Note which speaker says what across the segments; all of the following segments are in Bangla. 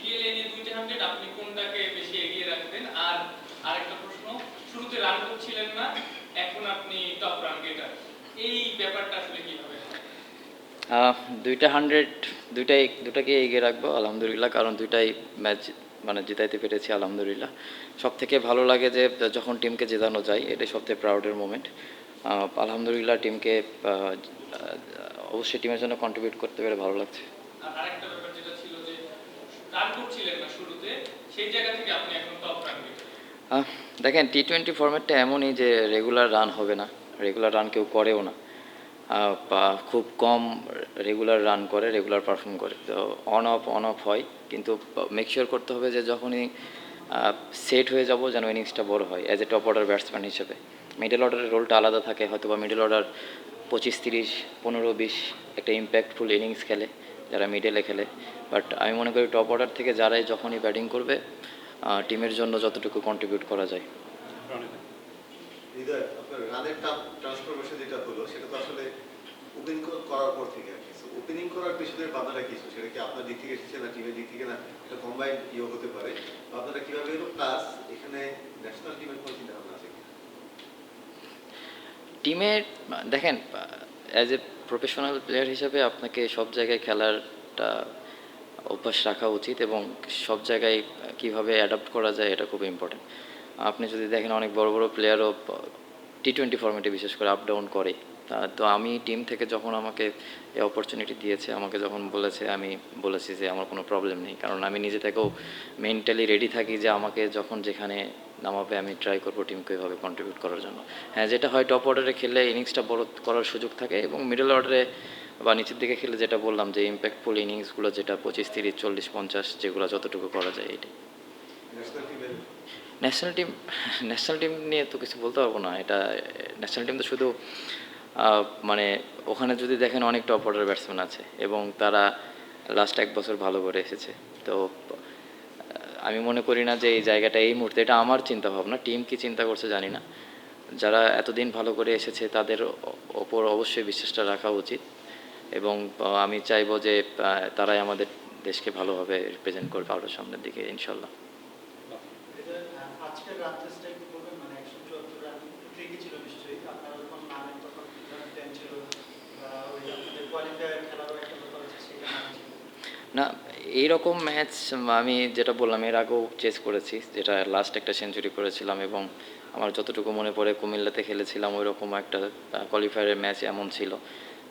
Speaker 1: বিপিএল এ নিয়ে 2টা 100 আপনি কোনটাকে বেশি এগিয়ে রাখবেন? আর আরেকটা প্রশ্ন, শুরুতে রান করছিলেন না, এখন আপনি টপ রান গেটার, এই ব্যাপারটা আসলে কিভাবে?
Speaker 2: দুইটা 100 দুটাকে এগিয়ে রাখবো আলহামদুলিল্লাহ, কারণ দুইটাই ম্যাচ মানে জেতাইতে পেরেছি আলহামদুলিল্লাহ। সব থেকে ভালো লাগে যে যখন টিমকে জেতানো যায়, এটাই সবথেকে প্রাউডের মোমেন্ট। আলহামদুলিল্লাহ টিমকে অবশ্যই টিমের জন্য কন্ট্রিবিউট করতে পেরে ভালো লাগছে।
Speaker 1: আর আরেকটা ব্যাপার যেটা ছিল যে রান করছিলেন না শুরুতে, সেই জায়গা থেকে আপনি এখন টপ রান গেটার।
Speaker 2: দেখেন, টি-20 ফরম্যাটটা এমনই যে রেগুলার রান হবে না, রেগুলার রান কেউ করেও না, বা খুব কম রেগুলার রান করে, রেগুলার পারফর্ম করে। তো অন অফ হয়, কিন্তু মেক শিওর করতে হবে যে যখনই সেট হয়ে যাব যেন ইনিংসটা বড় হয় as a top order batsman হিসেবে। মিডল অর্ডারের রোলটা আলাদা থাকে, হয়তো বা মিডল অর্ডার 25, 30, 15, 20 একটা ইম্প্যাক্টফুল ইনিংস খেলে যারা মিডলে খেলে। বাট আমি মনে করি টপ অর্ডার থেকে যারাই যখনই ব্যাটিং করবে টিমের জন্য যতটুকু কন্ট্রিবিউট করা যায়।
Speaker 3: হৃদয়, আপনার রানের ট্রান্সফরমেশন যেটা হলো সেটা তো আসলে ওপেনিং করার পর থেকে আর কি। ওপেনিং করার পেছনে বাধাটা কিছু, সেটা কি আপনার দিক থেকে এসেছে না টিমের দিক থেকে, না এটা কম্বাইন্ড হতে পারে? আপনারা কিভাবে এলো, প্লাস এখানে ন্যাশনাল টিমের কোনো চিন্তা ভাবনা আছে কিনা?
Speaker 2: টিমের দেখেন, অ্যাজ এ প্রফেশনাল প্লেয়ার হিসেবে আপনাকে সব জায়গায় খেলারটা অভ্যাস রাখা উচিত, এবং সব জায়গায় কিভাবে অ্যাডাপ্ট করা যায় এটা খুব ইম্পর্টেন্ট। আপনি যদি দেখেন অনেক বড় বড় প্লেয়ারও টি-20 ফর্মেটে বিশেষ করে আপ ডাউন করে। তো আমি টিম থেকে যখন আমাকে এই অপরচুনিটি দিয়েছে, আমাকে যখন বলেছে, আমি বলেছি যে আমার কোনো প্রবলেম নেই, কারণ আমি নিজে থেকেও মেন্টালি রেডি থাকি যে আমাকে যখন যেখানে নামাবে আমি ট্রাই করবো টিমকে ওইভাবে কন্ট্রিবিউট করার জন্য। হ্যাঁ, যেটা হয় টপ অর্ডারে খেললে ইনিংসটা বড় করার সুযোগ থাকে, এবং মিডল অর্ডারে বা নিচের দিকে খেলে যেটা বললাম যে ইম্প্যাক্টফুল ইনিংসগুলো যেটা 25, 30, 40, 50 যেগুলো যতটুকু করা যায় এটাই। ন্যাশনাল টিম নিয়ে তো কিছু বলতে পারবো না। এটা ন্যাশনাল টিম তো শুধু মানে ওখানে যদি দেখেন অনেক টপ অর্ডার ব্যাটসম্যান আছে, এবং তারা লাস্ট 1 বছর ভালো করে এসেছে। তো আমি মনে করি না যে এই জায়গাটা এই মুহূর্তে, এটা আমার চিন্তা ভাবনা, টিম কি চিন্তা করছে জানি না। যারা এতদিন ভালো করে এসেছে তাদের ওপর অবশ্যই বিশ্বাসটা রাখা উচিত, এবং আমি চাইবো যে তারাই আমাদের দেশকে ভালোভাবে রিপ্রেজেন্ট করবে আরও সামনের দিকে ইনশাল্লাহ।
Speaker 4: আজকের রাত টেস্টটা একটু বলবেন, মানে 174 রান ট্রিকি ছিল নিশ্চয়ই, আপনারা যখন নামেন তখন কি ধরনের প্ল্যান ছিল, বা ওই আপনাদের কোয়ালিফায়ার খেলারও একটা ব্যাপার আছে সেটা নাম ছিল?
Speaker 2: না, এইরকম ম্যাচ আমি যেটা বললাম এর আগেও চেস করেছি, যেটা লাস্ট একটা সেঞ্চুরি করেছিলাম, এবং আমার যতটুকু মনে পড়ে কুমিল্লাতে খেলেছিলাম ওই রকম একটা কোয়ালিফায়ারের ম্যাচ এমন ছিল।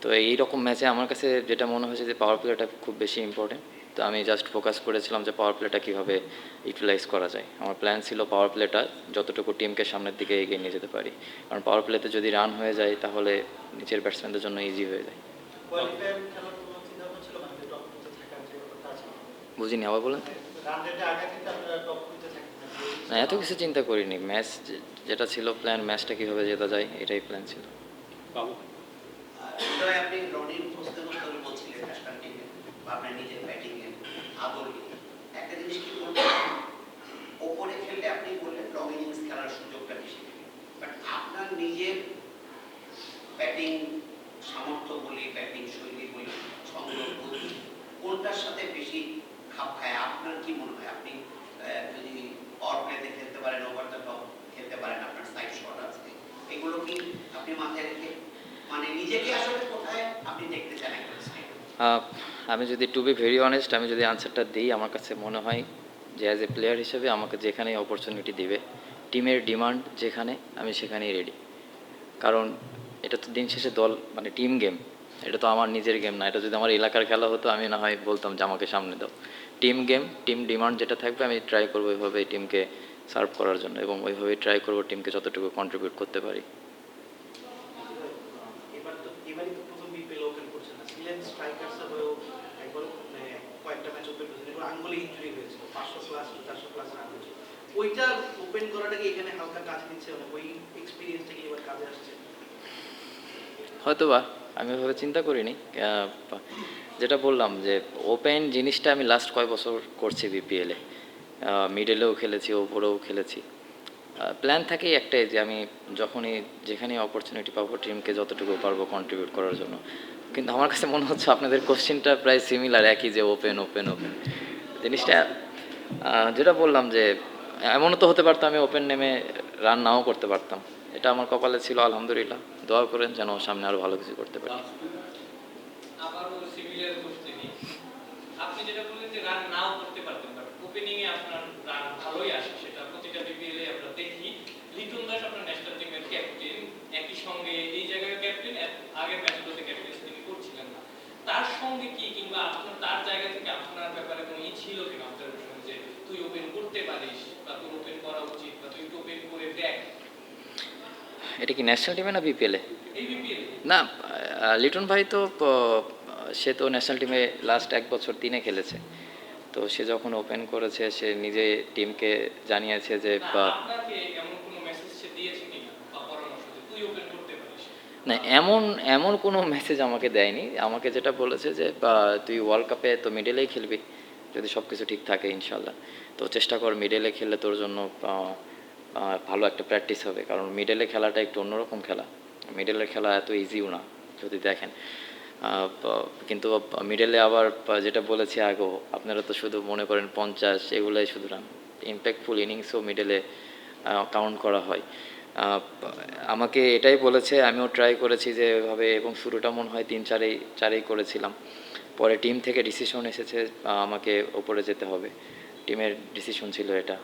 Speaker 2: তো এই রকম ম্যাচে আমার কাছে যেটা মনে হয়েছে যে পাওয়ার প্লেটা খুব বেশি ইম্পর্টেন্ট। তো আমি জাস্ট ফোকাস করেছিলাম যে পাওয়ার প্লেটা কীভাবে ইউটিলাইজ করা যায়। আমার প্ল্যান ছিল পাওয়ার প্লেটা যতটুকু টিমকে সামনের দিকে এগিয়ে নিয়ে যেতে পারি, কারণ পাওয়ার প্লেতে যদি রান হয়ে যায় তাহলে নিচের ব্যাটসম্যানদের জন্য ইজি হয়ে যায়।
Speaker 4: কোয়ালিফায়ার খেলার কোনো চিন্তা ভাবনা ছিল, মানে টপ টুতে থাকার যে ব্যাপারটা আছে?
Speaker 2: বুঝিনি, আবার বলেন।
Speaker 4: রান রেটে আগে কিন্তু আপনারা টপ টুতে থাকতেন
Speaker 2: না, এত কিছু চিন্তা করিনি। ম্যাচ যেটা ছিল প্ল্যান, ম্যাচটা কীভাবে জেতা যায় এটাই প্ল্যান ছিল।
Speaker 5: বাবু, আপনি রনির প্রশ্নের উত্তরে বলছিলেন ন্যাশনাল টিমে বা আপনার নিজের ব্যাটিং এ আদর নিয়ে একটা জিনিস কি বলবেন, ওপরে খেললে আপনি বললেন লং ইনিংস খেলার সুযোগটা বেশি, বাট আপনার নিজের ব্যাটিং সামর্থ্য বলি, ব্যাটিং শৈলী বলি, ছন্দ বুদ্ধি, কোনটার সাথে বেশি খাপ খায়? আপনার কি মনে হয় আপনি যদি পাওয়ার প্লেতে খেলতে পারেন, ওভার দ্য টপ খেলতে পারেন, আপনার সাইড শট আছে, এগুলো কি আপনি মাথায় রেখে মানে নিজেকে আসলে কোথায় আপনি দেখতে চান একটা স্টেপ?
Speaker 2: আমি যদি টু বি ভেরি অনেস্ট, আমি যদি আনসারটা দিই, আমার কাছে মনে হয় যে অ্যাজ এ প্লেয়ার হিসেবে আমাকে যেখানেই অপরচুনিটি দিবে, টিমের ডিমান্ড যেখানে, আমি সেখানেই রেডি। কারণ এটা তো দিন শেষে দল মানে টিম গেম, এটা তো আমার নিজের গেম না। এটা যদি আমার এলাকার খেলা হতো আমি না হয় বলতাম যে আমাকে সামনে দাও। টিম গেম, টিম ডিমান্ড যেটা থাকবে আমি ট্রাই করবো ওইভাবে টিমকে সার্ভ করার জন্য, এবং ওইভাবেই ট্রাই করবো টিমকে যতটুকু কন্ট্রিবিউট করতে পারি।
Speaker 4: এবার তো এবারই তো প্রথম বিপিএল ওপেন করছে না, সিলেট স্ট্রাইকার্স হয়েও একবার মানে কয়েকটা ম্যাচ ওপেন করেছে, এবার আঙ্গুলে ইনজুরি হয়েছিল, 500 প্লাস 400 প্লাস রান হয়েছে। ওইটা ওপেন করাটাকে এখানে হালকা কাজ দিচ্ছে, মানে ওই এক্সপিরিয়েন্সটা কি এবার কাজে আসছে?
Speaker 2: হয়তোবা আমি ওইভাবে চিন্তা করিনি। যেটা বললাম যে ওপেন জিনিসটা আমি লাস্ট কয় বছর করছি বিপিএলে, মিডলেও খেলেছি, ওপরেও খেলেছি। প্ল্যান থাকেই একটাই যে আমি যখনই যেখানে অপরচুনিটি পাবো টিমকে যতটুকু পারবো কন্ট্রিবিউট করার জন্য। কিন্তু আমার কাছে মনে হচ্ছে আপনাদের কোশ্চেনটা প্রায় সিমিলার, একই, যে ওপেন ওপেন ওপেন জিনিসটা যেটা বললাম যে এমনও তো হতে পারতো আমি ওপেন নেমে রান নাও করতে পারতাম, এটা আমার কপালে ছিল। আলহামদুলিল্লাহ, দোয়া করেন যেন সামনে আরো ভালো কিছু করতে পারি।
Speaker 1: আবারও সিভিলের কোশ্চেনই, আপনি যেটা বললেন যে রান নাও করতে পারতেন, বাট ওপেনিং এ আপনার রান ভালোই আসে, সেটা প্রতিটা বিপিএল এ আমরা দেখি। লিটন দাস আপনার ন্যাশনাল টিমের ক্যাপ্টেন, একই সঙ্গে এই জায়গায় ক্যাপ্টেন, আগের ম্যাচগুলোতে ক্যাপ্টেন তিনি করছিলেন না। তার সঙ্গে কি, কিংবা আপনার তার জায়গা থেকে আপনার ব্যাপারে কোনো ছিল কিনা অবজারভেশন যে তুই ওপেন করতে পারিস, বা তোর ওপেন করা উচিত, বা তুই ওপেন করে দেখ
Speaker 2: এটা কি ন্যাশনাল টিমে না বিপিএলে?
Speaker 1: এই বিপিএল?
Speaker 2: না, লিটন ভাই তো সে তো ন্যাশনাল টিমে লাস্ট 1 বছর 3-এ খেলেছে। তো সে যখন ওপেন করেছে সে নিজে টিমকে জানিয়েছে যে
Speaker 1: আপনাকে এমন কোনো মেসেজ সে দিয়েছে কিনা বা পরামর্শ যে তুই ওপেন করতে পারিস?
Speaker 2: না, এমন এমন কোনো মেসেজ আমাকে দেয়নি। আমাকে যেটা বলেছে যে তুই ওয়ার্ল্ড কাপে তো মিডলেই খেলবি, যদি সব কিছু ঠিক থাকে ইনশাল্লাহ, তো চেষ্টা কর মিডলে খেললে তোর জন্য ভালো একটা প্র্যাকটিস হবে, কারণ মিডলে খেলাটা একটু অন্যরকম খেলা। মিডলের খেলা এত ইজিও না যদি দেখেন। কিন্তু মিডলে আবার যেটা বলেছি আগেও, আপনারা তো শুধু মনে করেন 50 এগুলাই শুধু রান, ইম্প্যাক্টফুল ইনিংসও মিডলে কাউন্ট করা হয়। আমাকে এটাই বলেছে, আমিও ট্রাই করেছি যে এভাবে, এবং শুরুটা মনে হয় 3-4-4-এই করেছিলাম। পরে টিম থেকে ডিসিশন এসেছে আমাকে ওপরে যেতে হবে, টিমের ডিসিশন ছিল এটা।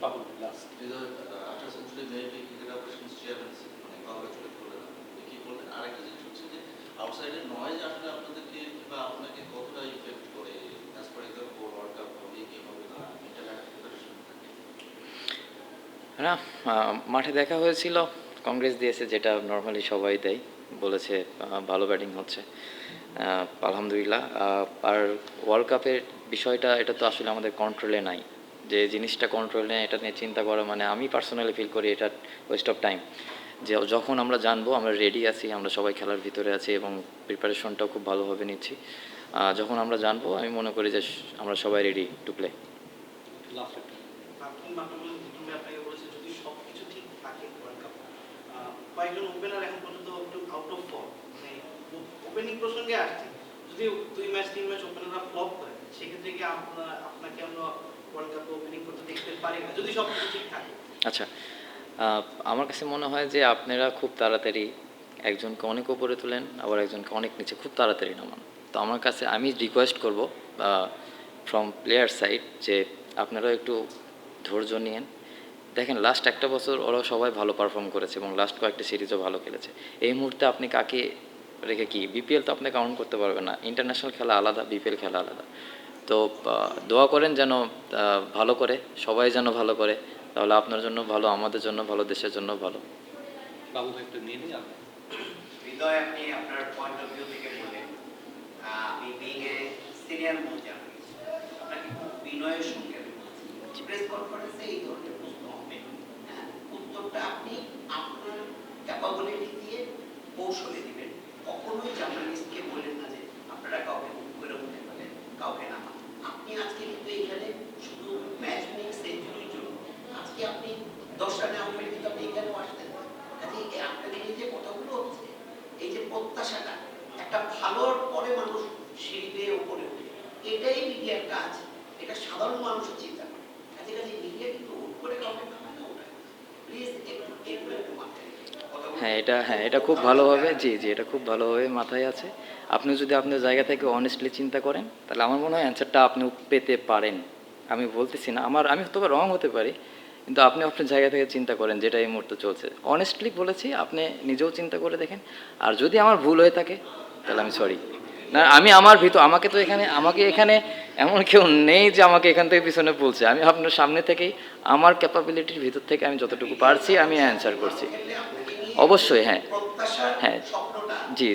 Speaker 6: After century maybe cricket operations chairman মানে কংগ্রেচুলেট করলেন, আপনি কি বলবেন? আরেকটা জিনিস হচ্ছে যে আউটসাইডের নয়েজ আসলে আপনাদেরকে বা আপনাকে কতটা ইফেক্ট করে, as per example world cup হবে কি হবে না, ইন্টারন্যাশনাল প্রিপারেশন থাকে?
Speaker 2: না, মাঠে দেখা হয়েছিল, কংগ্রেস দিয়েছে যেটা নর্মালি সবাই দেয়, বলেছে ভালো ব্যাটিং হচ্ছে, আলহামদুলিল্লাহ। আর ওয়ার্ল্ড কাপের বিষয়টা, এটা তো আসলে আমাদের কন্ট্রোলে নাই। যে জিনিসটা কন্ট্রোলে নেই এটা নিয়ে চিন্তা করা মানে, আমি পার্সোনালি ফিল করি এটা ওয়েস্ট অফ টাইম। যে যখন আমরা জানবো, আমরা রেডি আছি, আমরা সবাই খেলার ভিতরে আছি এবং প্রিপারেশনটাও খুব ভালোভাবে নিচ্ছি। যখন আমরা জানবো, আমি মনে করি যে আমরা সবাই রেডি টু প্লে।
Speaker 4: আপনি মাত্র বললেন তুমি আপনাকে বলেছে যদি সবকিছু ঠিক থাকে ওয়ার্ল্ড কাপ, কয়েকজন ওপেনার এখন পর্যন্ত একটু আউট অফ ফর্ম, মানে ওপেনিং প্রসঙ্গে আসছে, যদি 2 ম্যাচ 3 ম্যাচ ওপেনাররা ফ্লপ করে, সেক্ষেত্রে কি আপনাকে আমরা ওয়ার্ল্ড কাপে ওপেনিং করতে দেখতে পারি না যদি সবকিছু ঠিক থাকে?
Speaker 2: আচ্ছা, আমার কাছে মনে হয় যে আপনারা খুব তাড়াতাড়ি একজনকে অনেক উপরে তোলেন, আবার একজনকে অনেক নিচে খুব তাড়াতাড়ি নামান। তো আমার কাছে আমি রিকোয়েস্ট করব ফ্রম প্লেয়ার সাইড যে আপনারা একটু ধৈর্য নিয়েন। দেখেন লাস্ট 1 বছর ওরা সবাই ভালো পারফর্ম করেছে এবং লাস্ট কয়েকটা সিরিজও ভালো খেলেছে। এই মুহূর্তে আপনি কাকে রেখে কি, বিপিএল তো আপনি কাউন্ট করতে পারবেন না, ইন্টারন্যাশনাল খেলা আলাদা, বিপিএল খেলা আলাদা। তো দোয়া করেন যেন ভালো করে, সবাই যেন ভালো করে, তাহলে আপনার জন্য ভালো, আমাদের জন্য ভালো, দেশের জন্য ভালো।
Speaker 6: বাবু ভাই একটু নিয়ে নিই আপনি।
Speaker 5: হৃদয়, আপনি আপনার পয়েন্ট অফ ভিউ থেকে বললেন, আমি being a senior most journalist, আপনাকে খুব বিনয়ের সঙ্গে আমি বলছি, প্রেস কনফারেন্সে এই ধরনের প্রশ্ন হবে, হ্যাঁ, উত্তরটা আপনি আপনার ক্যাপাবিলিটি দিয়ে কৌশলে দিবেন। কখনোই জার্নালিস্টকে বললেন না যে আপনারা কাউকে করে উঠে ফেলেন, কাউকে না। আপনি আজকে কিন্তু এখানে শুধু ম্যাচ উইনিং সেঞ্চুরির জন্য আজকে আপনি 10 রানে আউট হয়ে কিন্তু আপনি এখানেও আসতেন। কাজে আপনাদের এই যে কথাগুলো হচ্ছে, এই যে প্রত্যাশাটা, একটা ভালোর পরে মানুষ সিঁড়ি বেয়ে উপরে ওঠে, এটাই মিডিয়ার কাজ। এটা সাধারণ মানুষ চিন্তা করে। কাজে মিডিয়া কিন্তু হুট করে কাউকে নামায় না, ওঠায়। প্লিজ এগুলো একটু মাথায় রেখে
Speaker 2: হ্যাঁ, এটা খুব ভালোভাবে, জি এটা খুব ভালোভাবে মাথায় আছে। আপনি যদি আপনার জায়গা থেকে অনেস্টলি চিন্তা করেন, তাহলে আমার মনে হয় অ্যান্সারটা আপনি পেতে পারেন। আমি বলতেছি না, আমি তবে রং হতে পারি, কিন্তু আপনি আপনার জায়গা থেকে চিন্তা করেন যেটা এই মুহূর্তে চলছে। অনেস্টলি বলেছি, আপনি নিজেও চিন্তা করে দেখেন। আর যদি আমার ভুল হয়ে থাকে তাহলে আমি সরি। না, আমি আমার ভিতর, আমাকে এখানে এমন কেউ নেই যে আমাকে এখান থেকে পিছনে বলছে। আমি আপনার সামনে থেকেই আমার ক্যাপাবিলিটির ভিতর থেকে আমি যতটুকু পারছি আমি অ্যান্সার করছি। অবশ্যই, হ্যাঁ হ্যাঁ, জি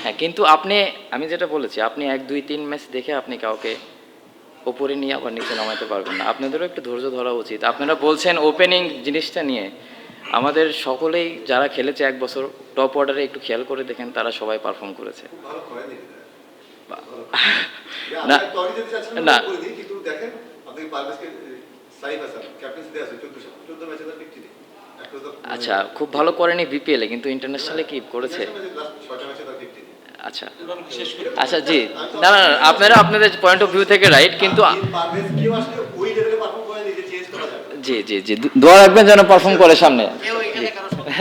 Speaker 2: হ্যাঁ, কিন্তু আমি যেটা বলেছি, আপনি 1 2 3 ম্যাচ দেখে আপনি কাউকে ওপরে নিয়ে আবার নিচে নামাতে পারবেন না। আপনাদেরও একটু ধৈর্য ধরা উচিত। আপনারা বলছেন ওপেনিং জিনিসটা নিয়ে, আমাদের সকলেই যারা খেলেছে 1 বছর টপ অর্ডারে একটু খেয়াল করে দেখেন, তারা সবাই পারফর্ম করেছে।
Speaker 3: খুব ভালো করেনি
Speaker 2: না, না।
Speaker 3: কিন্তু দেখেন আপনি পারভেজকে সাইফ হাসান ক্যাপ্টেন্সি দেওয়া আছে 14 ম্যাচে তার 50 নেই।
Speaker 2: আচ্ছা, খুব ভালো করেনি বিপিএলে, কিন্তু ইন্টারন্যাশনালে কি করেছে?
Speaker 3: লাস্ট 6টা ম্যাচে তার 50 নেই।
Speaker 2: আচ্ছা
Speaker 6: এবং বিশেষ করে
Speaker 2: আচ্ছা জি, না না না, আপনারা আপনাদের পয়েন্ট অফ ভিউ থেকে রাইট, কিন্তু
Speaker 3: পারভেজ কেউ আসলে ওই লেভেলে পারফর্ম করে নিজে চেঞ্জ করা যাবে।
Speaker 2: জি জি জি, দোয়া রাখবেন যেন পারফর্ম করে সামনে।
Speaker 4: কেউ এখানে কারো সবাই